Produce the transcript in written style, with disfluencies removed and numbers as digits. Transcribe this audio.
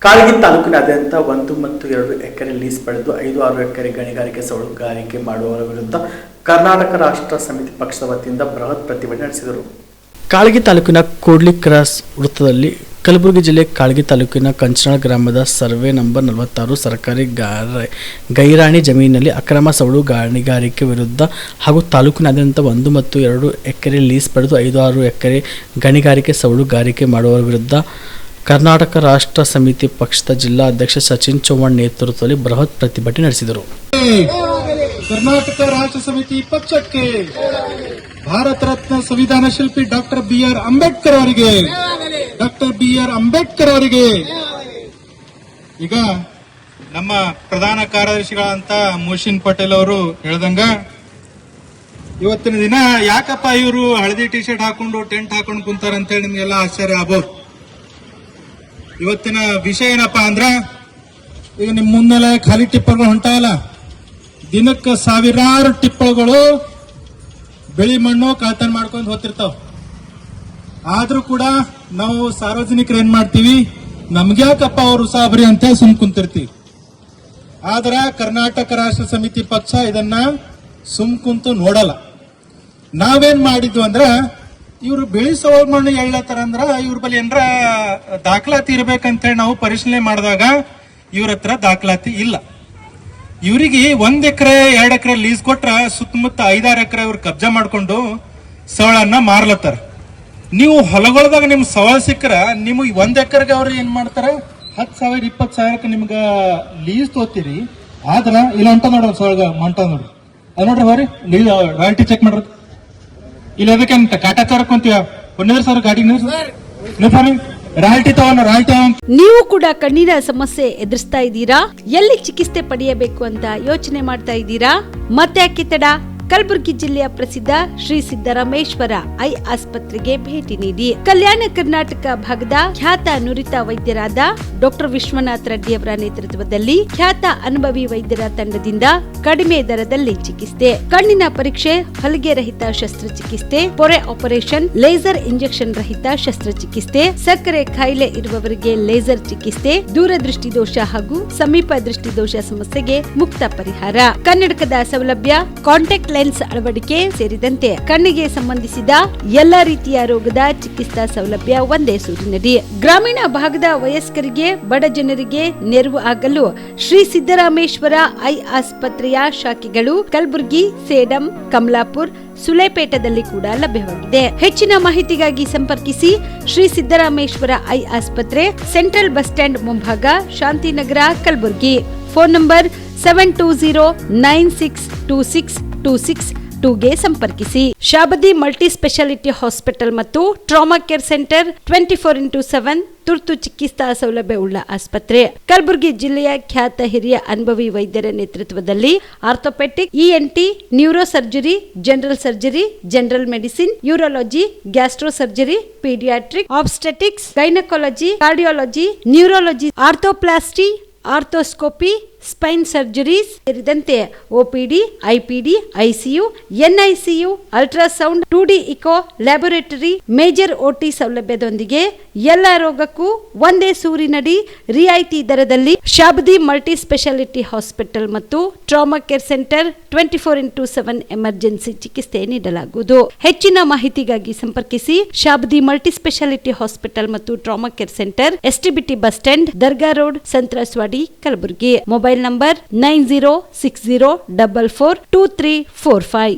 ಕಾಳಗಿ ತಾಲೂಕಿನಾದ್ಯಂತ 1 ಮತ್ತು 2 ಎಕರೆ ಲೀಸ್ ಪಡೆದು 5-6 ಎಕರೆ ಗಣಿಗಾರಿಕೆ ಸೌಲುಗಾರಿಕೆ ಮಾಡುವವರ ವಿರುದ್ಧ ಕರ್ನಾಟಕ ರಾಷ್ಟ್ರ ಸಮಿತಿ ಪಕ್ಷದ ವತಿಯಿಂದ ಬೃಹತ್ ಪ್ರತಿಭಟನೆ ನಡೆಸಿದರು. ಕಾಳಗಿ ತಾಲೂಕಿನ ಕೂಡ್ಲಿ ಕ್ರಾಸ್ ವೃತ್ತದಲ್ಲಿ ಕಲಬುರಗಿ ಜಿಲ್ಲೆ ಕಾಳಗಿ ತಾಲೂಕಿನ ಕಂಚನಾಳ ಗ್ರಾಮದ ಸರ್ವೆ ನಂಬರ್ 46 ಸರ್ಕಾರಿ ಗೈರಾಣಿ ಜಮೀನಿನಲ್ಲಿ ಅಕ್ರಮ ಸೌಳು ಗಣಿಗಾರಿಕೆ ವಿರುದ್ಧ ಹಾಗೂ ತಾಲೂಕಿನಾದ್ಯಂತ 1 ಮತ್ತು 2 ಎಕರೆ ಲೀಸ್ ಪಡೆದು 5-6 ಎಕರೆ ಗಣಿಗಾರಿಕೆ ಸೌಳುಗಾರಿಕೆ ಮಾಡುವವರ ವಿರುದ್ಧ ಕರ್ನಾಟಕ ರಾಷ್ಟ್ರ ಸಮಿತಿ ಪಕ್ಷದ ಜಿಲ್ಲಾ ಅಧ್ಯಕ್ಷ ಸಚಿನ್ ಚೌಹಾಣ್ ನೇತೃತ್ವದಲ್ಲಿ ಬೃಹತ್ ಪ್ರತಿಭಟನೆ ನಡೆಸಿದರು. ಕರ್ನಾಟಕ ರಾಷ್ಟ್ರ ಸಮಿತಿ ಪಕ್ಷಕ್ಕೆ ಭಾರತ ರತ್ನ ಸಂವಿಧಾನ ಶಿಲ್ಪಿ ಡಾಕ್ಟರ್ ಬಿ.ಆರ್. ಅಂಬೇಡ್ಕರ್ ಅವರಿಗೆ ಈಗ ನಮ್ಮ ಪ್ರಧಾನ ಕಾರ್ಯದರ್ಶಿಗಳಂತ ಮೋಶಿನ್ ಪಟೇಲ್ ಅವರು ಹೇಳ್ದಂಗ ಇವತ್ತಿನ ದಿನ ಯಾಕಪ್ಪ ಇವರು ಹಳದಿ ಟಿ ಶರ್ಟ್ ಹಾಕೊಂಡು ಟೆಂಟ್ ಹಾಕೊಂಡು ಕುಂತಾರ ಅಂತ ಹೇಳಿ ನಿಮ್ಗೆಲ್ಲ ಆಶ್ಚರ್ಯ ಆಗ್ಬೋದು. ಇವತ್ತಿನ ವಿಷಯ ಏನಪ್ಪಾ ಅಂದ್ರ, ಈಗ ನಿಮ್ ಮುಂದೆಲ್ಲ ಖಾಲಿ ಟಿಪ್ಪರ್ಗಳು ಹೊಂಟಾವಲ್ಲ, ದಿನಕ್ಕೆ ಸಾವಿರಾರು ಟಿಪ್ಪರ್ಗಳು ಬೆಳಿ ಮಣ್ಣು ಕಳ್ತನ ಮಾಡ್ಕೊಂಡು ಹೋಗ್ತಿರ್ತಾವ. ಆದ್ರೂ ಕೂಡ ನಾವು ಸಾರ್ವಜನಿಕರು ಏನ್ ಮಾಡ್ತೀವಿ, ನಮ್ಗ್ಯಾಕಪ್ಪ ಅವ್ರು ಸಾಬ್ರಿ ಅಂತ ಸುಮ್ ಕುಂತಿರ್ತೀವಿ. ಆದ್ರ ಕರ್ನಾಟಕ ರಾಷ್ಟ್ರ ಸಮಿತಿ ಪಕ್ಷ ಇದನ್ನ ಸುಮ್ ಕುಂತು ನೋಡಲ್ಲ. ನಾವೇನ್ ಮಾಡಿದ್ವು ಅಂದ್ರ, ಇವ್ರು ಬೆಳಿ ಸವಾಲ್ ಮಣ್ಣು ಎಳ್ಳತ್ತಾರ ಅಂದ್ರ ಇವ್ರ ಬಳಿ ಏನ್ರ ದಾಖಲಾತಿ ಇರ್ಬೇಕಂತೇಳಿ ನಾವು ಪರಿಶೀಲನೆ ಮಾಡಿದಾಗ ಇವ್ರ ಹತ್ರ ದಾಖಲಾತಿ ಇಲ್ಲ. ಇವ್ರಿಗೆ 1 ಎಕರೆ 2 ಎಕರೆ ಲೀಸ್ ಕೊಟ್ರ ಸುತ್ತಮುತ್ತ 5-6 ಎಕರೆ ಇವ್ರು ಕಬ್ಜಾ ಮಾಡ್ಕೊಂಡು ಸವಳನ್ನ ಮಾರ್ಲತ್ತಾರ. ನೀವು ಹೊಲಗೊಳದಾಗ ನಿಮ್ ಸವಾಲ್ ಸಿಕ್ಕರ ನಿಮ್ಗೆ 1 ಎಕರೆಗೆ ಅವ್ರು ಏನ್ ಮಾಡ್ತಾರ, 10,000 20,000 ನಿಮ್ಗ ಲೀಸ್ ತೋತೀರಿ. ಆದ್ರ ಇಲ್ಲ ಹೊಂಟ ನೋಡ್ರಿ ಸೊಳಗ ಮಂಟ ನೋಡ್ರಿ, ಅದ್ ನೋಡ್ರಿ ಹೋರಿ ರಾಯಲ್ಟಿ ಚೆಕ್ ಮಾಡ್ರಿ. ಇಲ್ಲ ಅದಕ್ಕೆ ಕಾಟಾ ತರಕೊಂತೀವ 1,000 ಗಾಡಿ ರಾಯಲ್ಟಿ ತಗೊಂಡ್ರ. ನೀವು ಕೂಡ ಕಣ್ಣಿನ ಸಮಸ್ಯೆ ಎದುರಿಸ್ತಾ ಇದ್ದೀರಾ? ಎಲ್ಲಿ ಚಿಕಿತ್ಸೆ ಪಡೆಯಬೇಕು ಅಂತ ಯೋಚನೆ ಮಾಡ್ತಾ ಇದ್ದೀರಾ? ಮತ್ತೆ ಯಾಕೆ ತಡ? ಕಲಬುರಗಿ ಜಿಲ್ಲೆಯ ಪ್ರಸಿದ್ಧ ಶ್ರೀ ಸಿದ್ದರಾಮೇಶ್ವರ ಐ ಆಸ್ಪತ್ರೆಗೆ ಭೇಟಿ ನೀಡಿ ಕಲ್ಯಾಣ ಕರ್ನಾಟಕ ಭಾಗದ ಖ್ಯಾತ ನುರಿತ ವೈದ್ಯರಾದ ಡಾಕ್ಟರ್ ವಿಶ್ವನಾಥ್ ರೆಡ್ಡಿ ಅವರ ನೇತೃತ್ವದಲ್ಲಿ ಖ್ಯಾತ ಅನುಭವಿ ವೈದ್ಯರ ತಂಡದಿಂದ ಕಡಿಮೆ ದರದಲ್ಲಿ ಚಿಕಿತ್ಸೆ, ಕಣ್ಣಿನ ಪರೀಕ್ಷೆ, ಹೊಲಿಗೆ ರಹಿತ ಶಸ್ತ್ರಚಿಕಿತ್ಸೆ, ಪೊರೆ ಆಪರೇಷನ್, ಲೇಸರ್ ಇಂಜೆಕ್ಷನ್ ರಹಿತ ಶಸ್ತ್ರಚಿಕಿತ್ಸೆ, ಸಕ್ಕರೆ ಕಾಯಿಲೆ ಇರುವವರಿಗೆ ಲೇಸರ್ ಚಿಕಿತ್ಸೆ, ದೂರದೃಷ್ಟಿ ದೋಷ ಹಾಗೂ ಸಮೀಪ ದೃಷ್ಟಿ ದೋಷ ಸಮಸ್ಯೆಗೆ ಮುಕ್ತ ಪರಿಹಾರ, ಕನ್ನಡಕದ ಸೌಲಭ್ಯ, ಕಾಂಟ್ಯಾಕ್ಟ್ ಲೆನ್ಸ್ ಅಳವಡಿಕೆ ಸೇರಿದಂತೆ ಕಣ್ಣಿಗೆ ಸಂಬಂಧಿಸಿದ ಎಲ್ಲಾ ರೀತಿಯ ರೋಗದ ಚಿಕಿತ್ಸಾ ಸೌಲಭ್ಯ ಒಂದೇ ಸೂರಿನಡಿ. ಗ್ರಾಮೀಣ ಭಾಗದ ವಯಸ್ಕರಿಗೆ, ಬಡ ಜನರಿಗೆ ನೆರವು ಆಗಲು ಶ್ರೀ ಸಿದ್ದರಾಮೇಶ್ವರ ಐ ಆಸ್ಪತ್ರೆಯ ಶಾಖೆಗಳು ಕಲಬುರಗಿ, ಸೇಡಂ, ಕಮಲಾಪುರ್, ಸುಲೇಪೇಟದಲ್ಲಿ ಕೂಡ ಲಭ್ಯವಾಗಿದೆ. ಹೆಚ್ಚಿನ ಮಾಹಿತಿಗಾಗಿ ಸಂಪರ್ಕಿಸಿ ಶ್ರೀ ಸಿದ್ದರಾಮೇಶ್ವರ ಐ ಆಸ್ಪತ್ರೆ, ಸೆಂಟ್ರಲ್ ಬಸ್ ಸ್ಟ್ಯಾಂಡ್ ಮುಂಭಾಗ, ಶಾಂತಿನಗರ, ಕಲಬುರಗಿ. ಫೋನ್ ನಂಬರ್ 72096262622ಗೆ ಸಂಪರ್ಕಿಸಿ. ಶಾಬದಿ ಮಲ್ಟಿ ಸ್ಪೆಷಾಲಿಟಿ ಹಾಸ್ಪಿಟಲ್ ಮತ್ತು ಟ್ರಾಮಾ ಕೇರ್ ಸೆಂಟರ್ 24x7 ತುರ್ತು ಚಿಕಿತ್ಸಾ ಸೌಲಭ್ಯ ಉಳ್ಳ ಆಸ್ಪತ್ರೆ. ಕಲಬುರಗಿ ಜಿಲ್ಲೆಯ ಖ್ಯಾತ ಹಿರಿಯ ಅನುಭವಿ ವೈದ್ಯರ ನೇತೃತ್ವದಲ್ಲಿ orthopaedic, ENT, neuro surgery, general surgery, general medicine, urology, gastro surgery, paediatric, obstetrics, gynaecology, cardiology, neurology, arthroplasty, arthroscopy, spine surgeries ಸೇರಿದಂತೆ OPD, IPD, ICU, NICU, ultrasound, 2D echo, laboratory, major OT ಸೌಲಭ್ಯದೊಂದಿಗೆ ಎಲ್ಲ ರೋಗಕ್ಕೂ ಒಂದೇ ಸೂರಿನಡಿ ರಿಯಾಯಿತಿ ದರದಲ್ಲಿ ಶಾಬದಿ ಮಲ್ಟಿ ಸ್ಪೆಷಾಲಿಟಿ ಹಾಸ್ಪಿಟಲ್ ಮತ್ತು trauma care centre 24x7 emergency ಚಿಕಿತ್ಸೆ ನೀಡಲಾಗುವುದು. ಹೆಚ್ಚಿನ ಮಾಹಿತಿಗಾಗಿ ಸಂಪರ್ಕಿಸಿ ಶಾಬದಿ ಮಲ್ಟಿ ಸ್ಪೆಷಾಲಿಟಿ ಹಾಸ್ಪಿಟಲ್ ಮತ್ತು trauma care centre, STBT bus stand, Dargah road, ಸಂತ್ರಸ್ವಾಡಿ, Kalaburagi. Mobile number 9060442345.